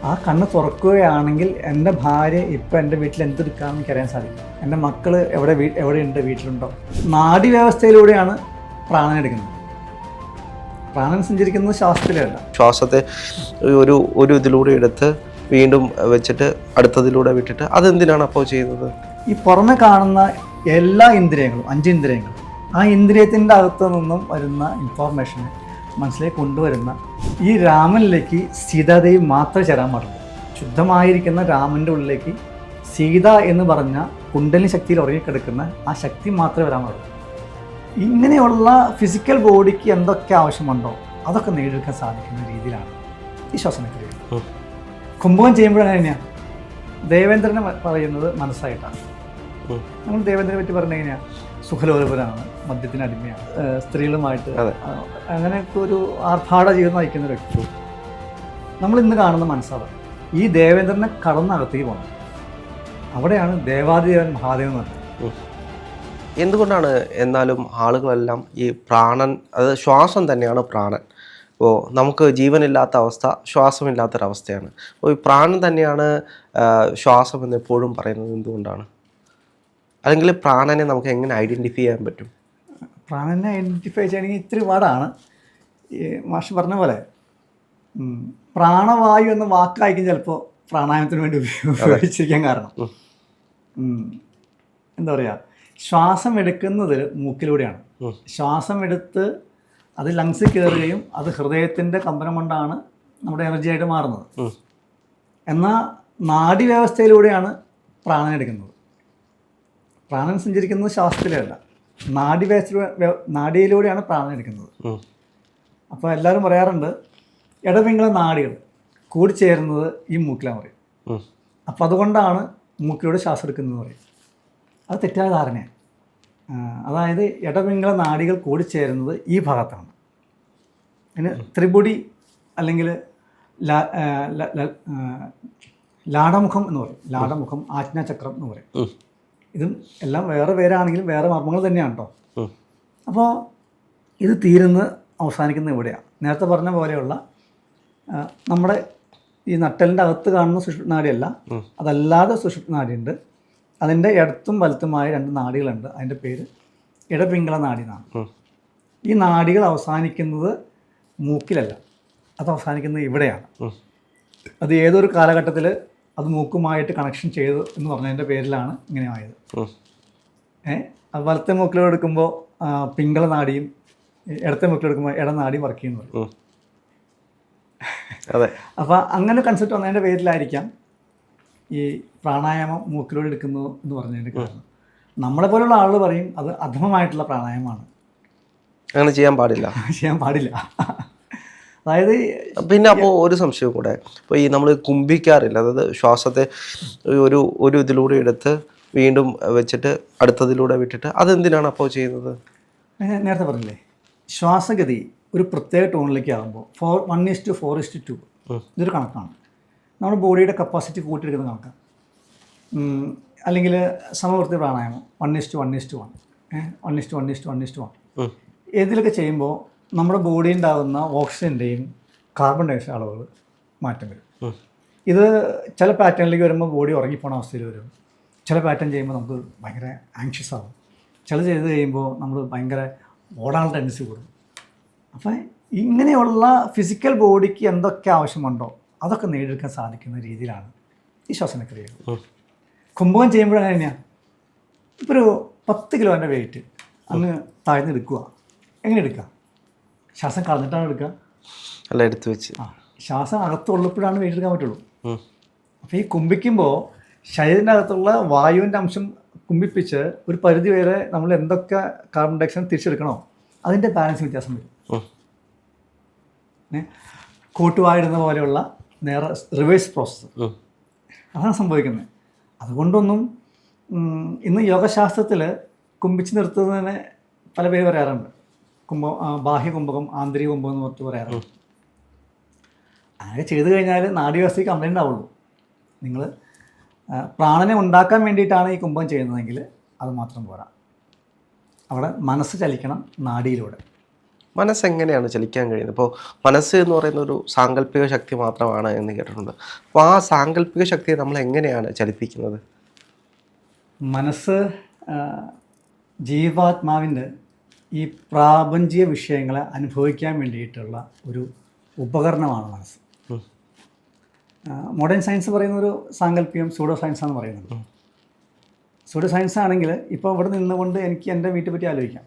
ആ കണ്ണ് തുറക്കുകയാണെങ്കിൽ എൻ്റെ ഭാര്യ ഇപ്പം എൻ്റെ വീട്ടിൽ എന്തെടുക്കാമെന്ന് എനിക്കറിയാൻ സാധിക്കും. എൻ്റെ മക്കൾ എവിടെയുണ്ട്, വീട്ടിലുണ്ടോ. നാഡീവ്യവസ്ഥയിലൂടെയാണ് പ്രാണൻ എടുക്കുന്നത്. പ്രാണൻ സഞ്ചരിക്കുന്നത് ശ്വാസത്തിലല്ല. ശ്വാസത്തെ ഒരു ഇതിലൂടെ എടുത്ത് വീണ്ടും വെച്ചിട്ട് അടുത്തതിലൂടെ വിട്ടിട്ട് അതെന്തിനാണ് അപ്പോൾ ചെയ്യുന്നത്? ഈ പുറമെ കാണുന്ന എല്ലാ ഇന്ദ്രിയങ്ങളും, 5 ഇന്ദ്രിയങ്ങളും, ആ ഇന്ദ്രിയത്തിൻ്റെ അകത്തു നിന്നും വരുന്ന ഇൻഫോർമേഷനെ മനസ്സിലേക്ക് കൊണ്ടുവരുന്ന ഈ രാമനിലേക്ക് സീതാദേവി മാത്രമേ ചേരാൻ പാടുള്ളൂ. ശുദ്ധമായിരിക്കുന്ന രാമൻ്റെ ഉള്ളിലേക്ക് സീത എന്ന് പറഞ്ഞ കുണ്ടലിനി ശക്തിയിൽ ഉറങ്ങിക്കിടക്കുന്ന ആ ശക്തി മാത്രമേ വരാൻ പാടുള്ളൂ. ഇങ്ങനെയുള്ള ഫിസിക്കൽ ബോഡിക്ക് എന്തൊക്കെ ആവശ്യമുണ്ടോ അതൊക്കെ നേടിയെടുക്കാൻ സാധിക്കുന്ന രീതിയിലാണ് ഈ ശ്വാസനക്രിയ. കുംഭകം ചെയ്യുമ്പോഴാണ് എങ്ങനെയാണ് ദേവേന്ദ്രനെ പറയുന്നത് മനസ്സായിട്ടാണ്. നമ്മൾ ദേവേന്ദ്രനെ പറ്റി പറഞ്ഞു കഴിഞ്ഞാൽ സുഖലോലപരാണ്, മദ്യത്തിന് അടിമയാണ്, സ്ത്രീകളുമായിട്ട് അങ്ങനെയൊക്കെ ഒരു ആർഭാട ജീവിതം നയിക്കുന്ന ഒരു വ്യക്തി. നമ്മൾ ഇന്ന് കാണുന്ന മനസ്സാണ്. ഈ ദേവേന്ദ്രനെ കടന്നകത്തേക്ക് പോകണം. അവിടെയാണ് ദേവാദിദേവൻ മഹാദേവൻ എന്ന് പറയുന്നത്. എന്തുകൊണ്ടാണ് എന്നാലും ആളുകളെല്ലാം ഈ പ്രാണൻ, അത് ശ്വാസം തന്നെയാണ് പ്രാണൻ. അപ്പോൾ നമുക്ക് ജീവനില്ലാത്ത അവസ്ഥ ശ്വാസമില്ലാത്തൊരവസ്ഥയാണ്. അപ്പോൾ ഈ പ്രാണൻ തന്നെയാണ് ശ്വാസം എന്ന് എപ്പോഴും പറയുന്നത് എന്തുകൊണ്ടാണ്? അല്ലെങ്കിൽ പ്രാണനെ നമുക്ക് എങ്ങനെ ഐഡൻറ്റിഫൈ ചെയ്യാൻ പറ്റും? പ്രാണനെ ഐഡൻറ്റിഫൈ ചെയ്യണമെങ്കിൽ ഇത്തിരി പാടാണ്. ഈ മാഷ് പറഞ്ഞ പോലെ പ്രാണവായു എന്ന വാക്കായിരിക്കും ചിലപ്പോൾ പ്രാണായാമത്തിന് വേണ്ടി ഉപയോഗിച്ചിരിക്കാൻ കാരണം. എന്താ പറയുക, ശ്വാസം എടുക്കുന്നത് മൂക്കിലൂടെയാണ്. ശ്വാസം എടുത്ത് അത് ലങ്സിൽ കയറുകയും അത് ഹൃദയത്തിൻ്റെ കമ്പനം കൊണ്ടാണ് നമ്മുടെ എനർജി ആയിട്ട് മാറുന്നത്. എന്നാൽ നാഡീവ്യവസ്ഥയിലൂടെയാണ് പ്രാണൻ എടുക്കുന്നത്. പ്രാണൻ സഞ്ചരിക്കുന്നത് ശ്വാസത്തിലല്ല, നാഡിയിലൂടെയാണ് പ്രാണൻ എടുക്കുന്നത്. അപ്പോൾ എല്ലാവരും പറയാറുണ്ട് ഇടപിങ്ങള നാഡികൾ കൂടിച്ചേരുന്നത് ഈ മൂക്കിലാണ് പറയും. അപ്പോൾ അതുകൊണ്ടാണ് മൂക്കിലൂടെ ശ്വാസം എടുക്കുന്നത് പറയും. അത് തെറ്റായ ധാരണയാണ്. അതായത് ഇടപിങ്ങള നാഡികൾ കൂടിച്ചേരുന്നത് ഈ ഭാഗത്താണ്. അതിന് ത്രിപുടി അല്ലെങ്കിൽ ലാടമുഖം എന്ന് പറയും. ലാടമുഖം, ആജ്ഞാചക്രം എന്ന് പറയും. ഇതും എല്ലാം വേറെ പേരാണെങ്കിലും വേറെ മർമ്മങ്ങൾ തന്നെയാണ് കേട്ടോ. അപ്പോൾ ഇത് അവസാനിക്കുന്ന ഇവിടെയാണ്. നേരത്തെ പറഞ്ഞ പോലെയുള്ള നമ്മുടെ ഈ നട്ടലിൻ്റെ അകത്ത് കാണുന്ന സുഷുപ്നാഡിയല്ല, അതല്ലാതെ സുഷുപ്നാഡിയുണ്ട്. അതിൻ്റെ ഇടത്തും വലത്തുമായ 2 നാഡികളുണ്ട്. അതിൻ്റെ പേര് ഇടപിംഗള നാഡി എന്നാണ്. ഈ നാഡികൾ അവസാനിക്കുന്നത് മൂക്കിലല്ല, അത് അവസാനിക്കുന്നത് ഇവിടെയാണ്. അത് ഏതൊരു കാലഘട്ടത്തിൽ അത് മൂക്കുമായിട്ട് കണക്ഷൻ ചെയ്തു എന്ന് പറഞ്ഞതിൻ്റെ പേരിലാണ് ഇങ്ങനെ ആയത്. അത് വലത്തെ മൂക്കിലെടുക്കുമ്പോൾ പിംഗള നാഡിയും ഇടത്തെ മൂക്കിലെടുക്കുമ്പോൾ ഇടനാഡിയും വർക്ക് ചെയ്യുന്നു പറയും. അതെ. അപ്പോൾ അങ്ങനെ കൺസെപ്റ്റ് വന്നതിൻ്റെ പേരിലായിരിക്കാം ഈ പ്രാണായാമം മൂക്കിലൂടെ എടുക്കുന്നു എന്ന് പറഞ്ഞതിൻ്റെ കാരണം. നമ്മളെ പോലുള്ള ആളുകൾ പറയും അത് അധമമായിട്ടുള്ള പ്രാണായാമമാണ്, അങ്ങനെ ചെയ്യാൻ പാടില്ല. അതായത് പിന്നെ അപ്പോൾ ഒരു സംശയം കൂടെ, ഇപ്പോൾ ഈ നമ്മൾ കുംഭിക്കാറില്ല, അതായത് ശ്വാസത്തെ ഒരു ഇതിലൂടെ എടുത്ത് വീണ്ടും വെച്ചിട്ട് അടുത്തതിലൂടെ വിട്ടിട്ട് അതെന്തിനാണ് അപ്പോൾ ചെയ്യുന്നത്? നേരത്തെ പറഞ്ഞില്ലേ, ശ്വാസഗതി ഒരു പ്രത്യേക ടോണിലേക്ക് ആകുമ്പോൾ 1:4:2 ഇതൊരു കണക്കാണ്. നമ്മുടെ ബോഡിയുടെ കപ്പാസിറ്റി കൂട്ടിയെടുക്കുന്ന കണക്കാണ്. അല്ലെങ്കിൽ സമവൃത്തി പ്രാണായാമം 1:1:1 1:1:1 ഇതിലൊക്കെ ചെയ്യുമ്പോൾ നമ്മുടെ ബോഡിയിൽ ഉണ്ടാകുന്ന ഓക്സിജൻ്റെയും കാർബൺ ഡൈ ഓക്സൈഡ് അളവുകൾ മാറ്റം വരും. ഇത് ചില പാറ്റേണിലേക്ക് വരുമ്പോൾ ബോഡി ഉറങ്ങിപ്പോണ അവസ്ഥയിൽ വരും. ചില പാറ്റേൺ ചെയ്യുമ്പോൾ നമുക്ക് ഭയങ്കര ആങ്ഷ്യസ് ആകും. ചില ചെയ്ത് കഴിയുമ്പോൾ നമ്മൾ ഭയങ്കര ഓടാനുള്ള ടെൻഡൻസി കൂടും. അപ്പം ഇങ്ങനെയുള്ള ഫിസിക്കൽ ബോഡിക്ക് എന്തൊക്കെ ആവശ്യമുണ്ടോ അതൊക്കെ നേടിയെടുക്കാൻ സാധിക്കുന്ന രീതിയിലാണ് ഈ ശ്വാസനക്രിയകൾ. കുംഭകം ചെയ്യുമ്പോഴാണ് എങ്ങനെയാണ്, ഇപ്പോൾ ഒരു 10 കിലോൻ്റെ വെയിറ്റ് അങ്ങ് താഴ്ന്ന് എടുക്കുക. എങ്ങനെ എടുക്കുക? ശ്വാസം കളഞ്ഞിട്ടാണ് എടുക്കുക, അല്ല എടുത്തു വെച്ച്. ശ്വാസം അകത്തുള്ളപ്പോഴാണ് വെയിറ്റ് എടുക്കാൻ പറ്റുള്ളൂ. അപ്പോൾ ഈ കുംഭിക്കുമ്പോൾ ശരീരത്തിൻ്റെ അകത്തുള്ള വായുവിൻ്റെ അംശം കുംഭിപ്പിച്ച് ഒരു പരിധി വരെ നമ്മൾ എന്തൊക്കെ കാർബൺ ഡൈ ഓക്സൈഡ് തിരിച്ചെടുക്കണോ അതിൻ്റെ ബാലൻസ് വ്യത്യാസം വരും. കൂട്ടുവായിടുന്ന പോലെയുള്ള നേരെ റിവേഴ്സ് പ്രോസസ്സ് അതാണ് സംഭവിക്കുന്നത്. അതുകൊണ്ടൊന്നും ഇന്ന് യോഗശാസ്ത്രത്തിൽ കുംഭിച്ച് നിർത്തുന്നതിന് പല പേര് പറയാറുണ്ട്. ബാഹ്യ കുംഭകം, ആന്തരിക കുംഭകം എന്ന് പറഞ്ഞിട്ട് പറയാറുണ്ട്. അങ്ങനെ ചെയ്തു കഴിഞ്ഞാൽ നാഡീവ്യവസ്ഥയ്ക്ക് കംപ്ലൈൻ്റ് ആവുള്ളൂ. നിങ്ങൾ പ്രാണനെ ഉണ്ടാക്കാൻ വേണ്ടിയിട്ടാണ് ഈ കുംഭകം ചെയ്യുന്നതെങ്കിൽ അത് മാത്രം പോരാ. അവിടെ മനസ്സ് ചലിക്കണം നാഡിയിലൂടെ. മനസ്സെങ്ങനെയാണ് ചലിക്കാൻ കഴിയുന്നത്? ഇപ്പോൾ മനസ്സ് എന്ന് പറയുന്ന ഒരു സാങ്കല്പിക ശക്തി മാത്രമാണ് എന്ന് കേട്ടിട്ടുണ്ട്. അപ്പോൾ ആ സാങ്കല്പിക ശക്തിയെ നമ്മൾ എങ്ങനെയാണ് ചലിപ്പിക്കുന്നത്? മനസ്സ് ജീവാത്മാവിൻ്റെ ഈ പ്രാപഞ്ചിക വിഷയങ്ങളെ അനുഭവിക്കാൻ വേണ്ടിയിട്ടുള്ള ഒരു ഉപകരണമാണ് മനസ്സ്. മോഡേൺ സയൻസ് പറയുന്ന ഒരു സാങ്കല്പികം സൂഡോ സയൻസാണെന്ന് പറയുന്നത്. സൂഡോ സയൻസ് ആണെങ്കിൽ ഇപ്പോൾ ഇവിടെ നിന്നുകൊണ്ട് എനിക്ക് എൻ്റെ വീട്ടിൽ പറ്റി ആലോചിക്കാം.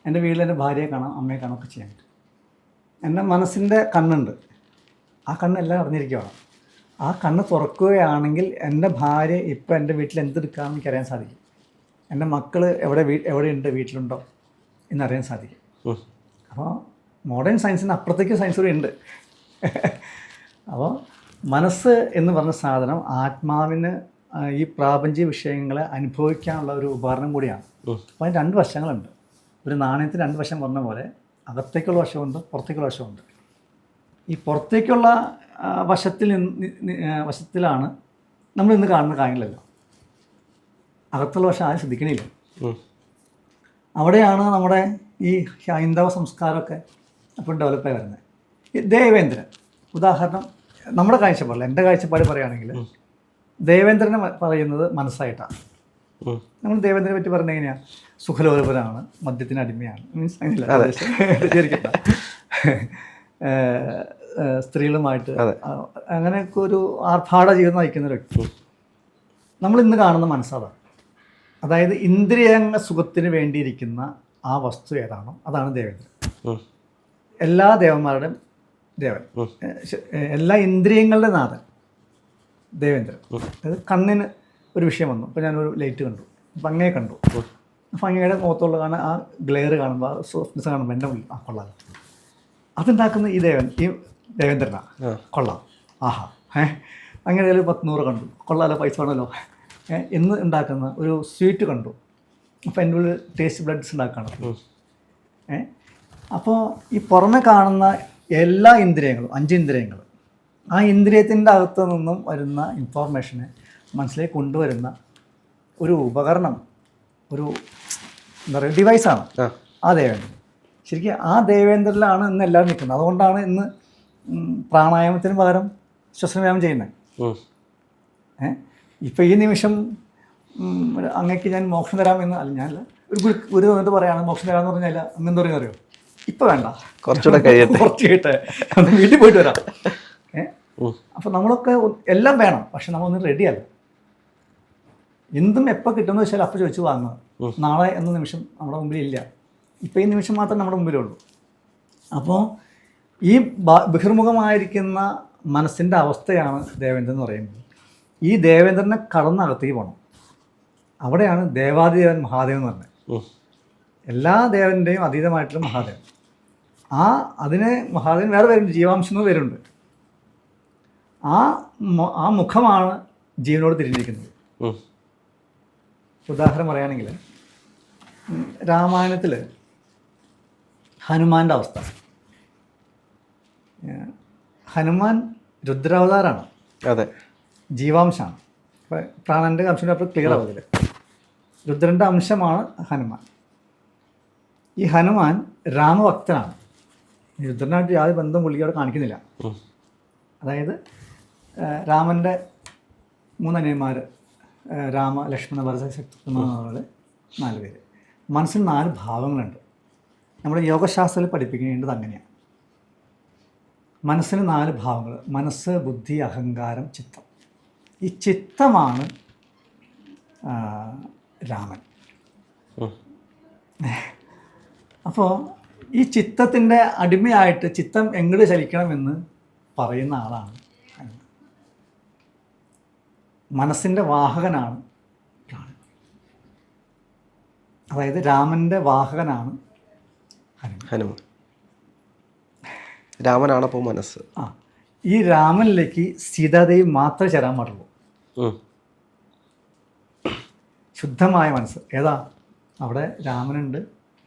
എൻ്റെ വീട്ടിൽ എൻ്റെ ഭാര്യയെ കാണാം, അമ്മയെ കാണാം, ഒക്കെ ചെയ്യാൻ പറ്റും. എൻ്റെ മനസ്സിൻ്റെ കണ്ണുണ്ട്, ആ കണ്ണെല്ലാം അറിഞ്ഞിരിക്കുകയാണ്. ആ കണ്ണ് തുറക്കുകയാണെങ്കിൽ എൻ്റെ ഭാര്യ ഇപ്പോൾ എൻ്റെ വീട്ടിൽ എന്തെടുക്കാമെന്ന് എനിക്കറിയാൻ സാധിക്കും. എൻ്റെ മക്കൾ എവിടെയുണ്ട്, വീട്ടിലുണ്ടോ എന്നറിയാൻ സാധിക്കും. അപ്പോൾ മോഡേൺ സയൻസിന് അപ്പുറത്തേക്ക് സയൻസ് കൂടി ഉണ്ട്. അപ്പോൾ മനസ്സ് എന്ന് പറഞ്ഞ സാധനം ആത്മാവിന് ഈ പ്രാപഞ്ചിക വിഷയങ്ങളെ അനുഭവിക്കാനുള്ള ഒരു ഉപകരണം കൂടിയാണ്. അപ്പോൾ അതിന് രണ്ട് വശങ്ങളുണ്ട്. ഒരു നാണയത്തിന് രണ്ട് വശം പറഞ്ഞ പോലെ അകത്തേക്കുള്ള വശമുണ്ട്, പുറത്തേക്കുള്ള വശമുണ്ട്. ഈ പുറത്തേക്കുള്ള വശത്തിലാണ് നമ്മൾ ഇന്ന് കാണുന്ന കാര്യങ്ങളല്ലോ. അകത്തുള്ള വശം ആരും ശ്രദ്ധിക്കണില്ല. അവിടെയാണ് നമ്മുടെ ഈ ഹൈന്ദവ സംസ്കാരമൊക്കെ അപ്പോൾ ഡെവലപ്പായി വരുന്നത്. ഈ ദേവേന്ദ്രൻ ഉദാഹരണം, നമ്മുടെ കാഴ്ചപ്പാടില്ല, എൻ്റെ കാഴ്ചപ്പാട് പറയുകയാണെങ്കിൽ ദേവേന്ദ്രനെ പറയുന്നത് മനസ്സായിട്ടാണ്. നമ്മൾ ദേവേന്ദ്രനെ പറ്റി പറഞ്ഞ എങ്ങനെയാണ്? സുഖലോലുപനാണ്, മദ്യത്തിന് അടിമയാണ്, മീൻസ് അങ്ങനെയല്ല, സ്ത്രീകളുമായിട്ട് അങ്ങനെയൊക്കെ ഒരു ആർഭാട ജീവിതം നയിക്കുന്ന ഒരു വ്യക്തി. നമ്മൾ ഇന്ന് കാണുന്ന മനസ്സാതാണ്. അതായത് ഇന്ദ്രിയങ്ങ സുഖത്തിന് വേണ്ടിയിരിക്കുന്ന ആ വസ്തു ഏതാണോ അതാണ് ദേവേന്ദ്രൻ. എല്ലാ ദേവന്മാരുടെയും ദേവൻ, എല്ലാ ഇന്ദ്രിയങ്ങളുടെ നാഥൻ ദേവേന്ദ്രൻ. അതായത് കണ്ണിന് ഒരു വിഷയം വന്നു, ഇപ്പോൾ ഞാനൊരു ലൈറ്റ് കണ്ടു, അപ്പം അങ്ങയെ കണ്ടു, അപ്പം അങ്ങയുടെ മുഖത്തുള്ള കാണാൻ ആ ഗ്ലെയർ കാണുമ്പോൾ, ആ സോഫ്റ്റ്നെസ് കാണുമ്പോൾ എൻ്റെ ഉള്ളിൽ കൊള്ളാം, അതുണ്ടാക്കുന്ന ഈ ദേവേന്ദ്രനാ, കൊള്ളാം, ആഹാ, അങ്ങനെ ഒരു 100 കണ്ടു, കൊള്ളാമല്ലോ, പൈസ വേണമല്ലോ എന്ന് ഉണ്ടാക്കുന്ന ഒരു സ്വീറ്റ് കണ്ടു, അപ്പോൾ എൻ്റെ ഉള്ളിൽ ടേസ്റ്റ് ബ്ലഡ്സ് ഉണ്ടാക്കണം. അപ്പോൾ ഈ പുറമെ കാണുന്ന എല്ലാ ഇന്ദ്രിയങ്ങളും, 5 ഇന്ദ്രിയങ്ങൾ, ആ ഇന്ദ്രിയത്തിൻ്റെ അകത്തു നിന്നും വരുന്ന ഇൻഫോർമേഷനെ മനസ്സിലേക്ക് കൊണ്ടുവരുന്ന ഒരു ഉപകരണം, ഒരു എന്താ പറയുക, ഡിവൈസാണ് ആ ദേവേന്ദ്രൻ. ശരിക്കും ആ ദേവേന്ദ്രനിലാണ് ഇന്ന് എല്ലാവരും നിൽക്കുന്നത്. അതുകൊണ്ടാണ് ഇന്ന് പ്രാണായാമത്തിന് പകരം ശ്വസനവ്യായാമം ചെയ്യുന്നത്. ഇപ്പോൾ ഈ നിമിഷം അങ്ങേക്ക് ഞാൻ മോക്ഷം തരാമെന്ന് അല്ല, ഞാനല്ല, ഒരു വന്നിട്ട് പറയുകയാണ് മോക്ഷം തരാമെന്ന് പറഞ്ഞാൽ അങ്ങെന്താ പറയുക അറിയോ, ഇപ്പം വേണ്ട, കുറച്ചുകൂടെ കഴിയട്ടെ, കുറച്ച് കഴിയട്ടെ, വീട്ടിൽ പോയിട്ട് വരാം. അപ്പോൾ നമ്മളൊക്കെ എല്ലാം വേണം, പക്ഷെ നമ്മളൊന്നും റെഡിയല്ല. എന്തും എപ്പോൾ കിട്ടുമെന്ന് വെച്ചാൽ അപ്പോൾ ചോദിച്ചു വാങ്ങുക. നാളെ എന്ന നിമിഷം നമ്മുടെ മുമ്പിൽ ഇല്ല, ഇപ്പോൾ ഈ നിമിഷം മാത്രമേ നമ്മുടെ മുമ്പിലുള്ളൂ. അപ്പോൾ ഈ ബഹിർമുഖമായിരിക്കുന്ന മനസ്സിൻ്റെ അവസ്ഥയാണ് ദേവേന്ദ്രൻ എന്ന് പറയുമ്പോൾ, ഈ ദേവേന്ദ്രനെ കടന്നകത്തേക്ക് പോകണം. അവിടെയാണ് ദേവാദിദേവൻ മഹാദേവൻ എന്ന് പറഞ്ഞത്. എല്ലാ ദേവൻ്റെയും അതീതമായിട്ടുള്ള മഹാദേവൻ. അതിന് മഹാദേവൻ വേറെ പേരുണ്ട്, ജീവാംശം എന്ന് പേരുണ്ട്. ആ മുഖമാണ് ജീവനോട് തിരിഞ്ഞിരിക്കുന്നത്. ഉദാഹരണം പറയുകയാണെങ്കിൽ രാമായണത്തിൽ ഹനുമാൻ്റെ അവസ്ഥ. ഹനുമാൻ രുദ്രാവതാരാണ്, അതെ, ജീവാംശമാണ്. ഇപ്പോൾ പ്രാണൻ്റെ അംശം അപ്പോൾ ക്ലിയർ ആവുന്നില്ല. രുദ്രൻ്റെ അംശമാണ് ഹനുമാൻ. ഈ ഹനുമാൻ രാമഭക്തനാണ്. രുദ്രനായിട്ട് യാതൊരു ബന്ധം പുള്ളിയോടെ കാണിക്കുന്നില്ല. അതായത് രാമൻ്റെ 3 അനിയന്മാർ, രാമ, ലക്ഷ്മണ, ഭരത, ശത്രുഘ്ന, 4 പേര്. മനസ്സിൽ 4 ഭാവങ്ങളുണ്ട്. നമ്മുടെ യോഗശാസ്ത്രത്തിൽ പഠിപ്പിക്കേണ്ടത് അങ്ങനെയാണ്. മനസ്സിന് 4 ഭാവങ്ങൾ: മനസ്സ്, ബുദ്ധി, അഹങ്കാരം, ചിത്തം. ഈ ചിത്തമാണ് രാമൻ. അപ്പോൾ ഈ ചിത്തത്തിൻ്റെ അടിമയായിട്ട് ചിത്തം എങ്ങോട്ട് ചലിക്കണമെന്ന് പറയുന്ന ആളാണ് ഹനുമാൻ. മനസ്സിൻ്റെ വാഹകനാണ് പ്രാണൻ. അതായത് രാമൻ്റെ വാഹകനാണ് ഹനുമാൻ. രാമനാണപ്പോൾ മനസ്സ്. ഈ രാമനിലേക്ക് സീതാദേവി മാത്രമേ ചേരാൻ പാടുള്ളൂ. ശുദ്ധമായ മനസ്സ് ഏതാ? അവിടെ രാമനുണ്ട്,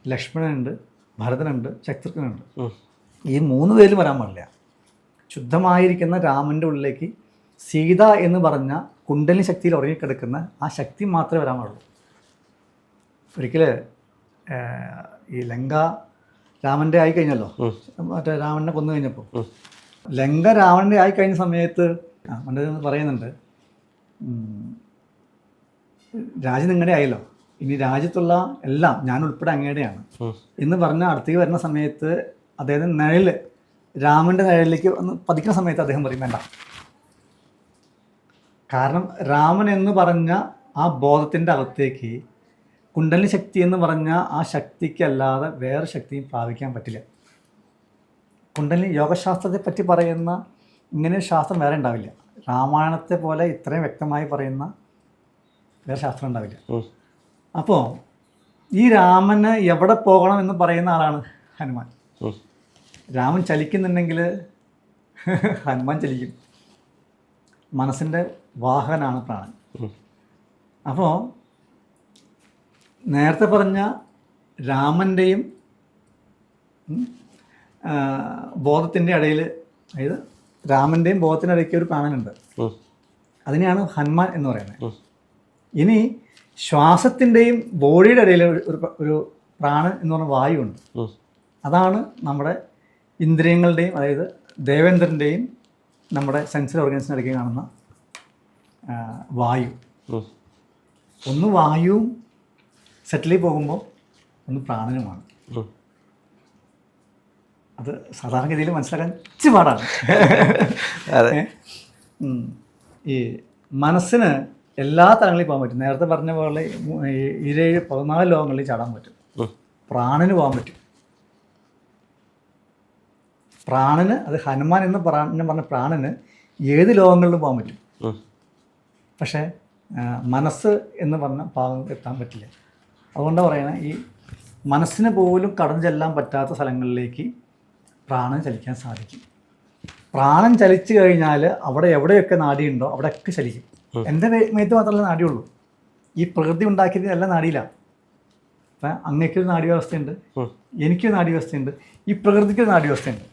ലക്ഷ്മണനുണ്ട്, ഭരതനുണ്ട്, ശത്രുഘ്നുണ്ട്. ഈ 3 പേരും വരാൻ പാടില്ല. ശുദ്ധമായിരിക്കുന്ന രാമൻ്റെ ഉള്ളിലേക്ക് സീത എന്ന് പറഞ്ഞ കുണ്ടലിനി ശക്തിയിൽ ഉറങ്ങിക്കിടക്കുന്ന ആ ശക്തി മാത്രമേ വരാൻ പാടുള്ളൂ. ഒരിക്കൽ ഈ ലങ്ക രാമൻ്റെ ആയി കഴിഞ്ഞല്ലോ, മറ്റേ രാവണനെ കൊന്നു കഴിഞ്ഞപ്പോൾ ലങ്ക രാവണൻ്റെ ആയി കഴിഞ്ഞ സമയത്ത് പണ്ട് പറയുന്നുണ്ട്, രാജ്യം നിങ്ങളുടെ ആയല്ലോ, ഇനി രാജ്യത്തുള്ള എല്ലാം ഞാൻ ഉൾപ്പെടെ അങ്ങയുടെയാണ് എന്ന് പറഞ്ഞ അടുത്തേക്ക് വരുന്ന സമയത്ത് അദ്ദേഹത്തിന് നിഴൽ, രാമൻ്റെ നിഴലിലേക്ക് ഒന്ന് പതിക്കുന്ന സമയത്ത് അദ്ദേഹം പറയും വേണ്ട. കാരണം രാമൻ എന്ന് പറഞ്ഞ ആ ബോധത്തിൻ്റെ അകത്തേക്ക് കുണ്ടലിനി ശക്തി എന്ന് പറഞ്ഞ ആ ശക്തിക്കല്ലാതെ വേറെ ശക്തിയും പ്രാപിക്കാൻ പറ്റില്ല. കുണ്ടലിനി യോഗശാസ്ത്രത്തെ പറ്റി പറയുന്ന ഇങ്ങനെ ശാസ്ത്രം വേറെ ഉണ്ടാവില്ല. രാമായണത്തെ പോലെ ഇത്രയും വ്യക്തമായി പറയുന്ന വേറെ ശാസ്ത്രം ഉണ്ടാവില്ല. അപ്പോൾ ഈ രാമന് എവിടെ പോകണം എന്ന് പറയുന്ന ആളാണ് ഹനുമാൻ. രാമൻ ചലിക്കുന്നുണ്ടെങ്കിൽ ഹനുമാൻ ചലിക്കും. മനസ്സിൻ്റെ വാഹനാണ് പ്രാണൻ. അപ്പോൾ നേരത്തെ പറഞ്ഞ രാമൻ്റെയും ബോധത്തിൻ്റെ ഇടയിൽ, അതായത് രാമൻ്റെയും ബോധത്തിൻ്റെ ഇടയ്ക്ക് ഒരു പ്രാണനുണ്ട്. അതിനെയാണ് ഹനുമാൻ എന്ന് പറയുന്നത്. ഇനി ശ്വാസത്തിൻ്റെയും ബോഡിയുടെ ഇടയിൽ ഒരു പ്രാണൻ എന്ന് പറഞ്ഞ വായുണ്ട്. അതാണ് നമ്മുടെ ഇന്ദ്രിയങ്ങളുടെയും, അതായത് ദേവേന്ദ്രൻ്റെയും നമ്മുടെ സെൻസറി ഓർഗൻസിൻ്റെ ഇടയ്ക്ക് കാണുന്ന വായു. ഒന്ന് വായുവും സെറ്റിലിൽ പോകുമ്പോൾ ഒന്ന് പ്രാണനുമാണ്. അത് സാധാരണഗതിയിൽ മനസ്സിലാക്കാൻ ഇച്ചിരി പാടാണ്. ഈ മനസ്സിന് എല്ലാ തലങ്ങളിലും പോകാൻ പറ്റും. നേരത്തെ പറഞ്ഞ പോലെ 14 ലോകങ്ങളിൽ ചാടാൻ പറ്റും. പ്രാണന് പോകാൻ പറ്റും. പ്രാണന്, അത് ഹനുമാൻ എന്ന് പറഞ്ഞ പ്രാണന് ഏത് ലോകങ്ങളിലും പോകാൻ പറ്റും. പക്ഷേ മനസ്സ് എന്ന് പറഞ്ഞ ഭാഗം എത്താൻ പറ്റില്ല. അതുകൊണ്ടാണ് പറയുന്നത്, ഈ മനസ്സിന് പോലും കടന്നു ചെല്ലാൻ പറ്റാത്ത സ്ഥലങ്ങളിലേക്ക് പ്രാണൻ ചലിക്കാൻ സാധിക്കും. പ്രാണൻ ചലിച്ചു കഴിഞ്ഞാൽ അവിടെ എവിടെയൊക്കെ നാഡിയുണ്ടോ അവിടെയൊക്കെ ചലിക്കും. എൻ്റെ മേത്ത് മാത്രമല്ല നാഡിയുള്ളൂ, ഈ പ്രകൃതി ഉണ്ടാക്കിയത് എല്ലാം നാഡിയിലാണ്. അപ്പം അങ്ങേക്കൊരു നാഡീവ്യവസ്ഥയുണ്ട്, എനിക്കൊരു നാഡീവ്യവസ്ഥയുണ്ട്, ഈ പ്രകൃതിക്കൊരു നാഡീവ്യവസ്ഥയുണ്ട്.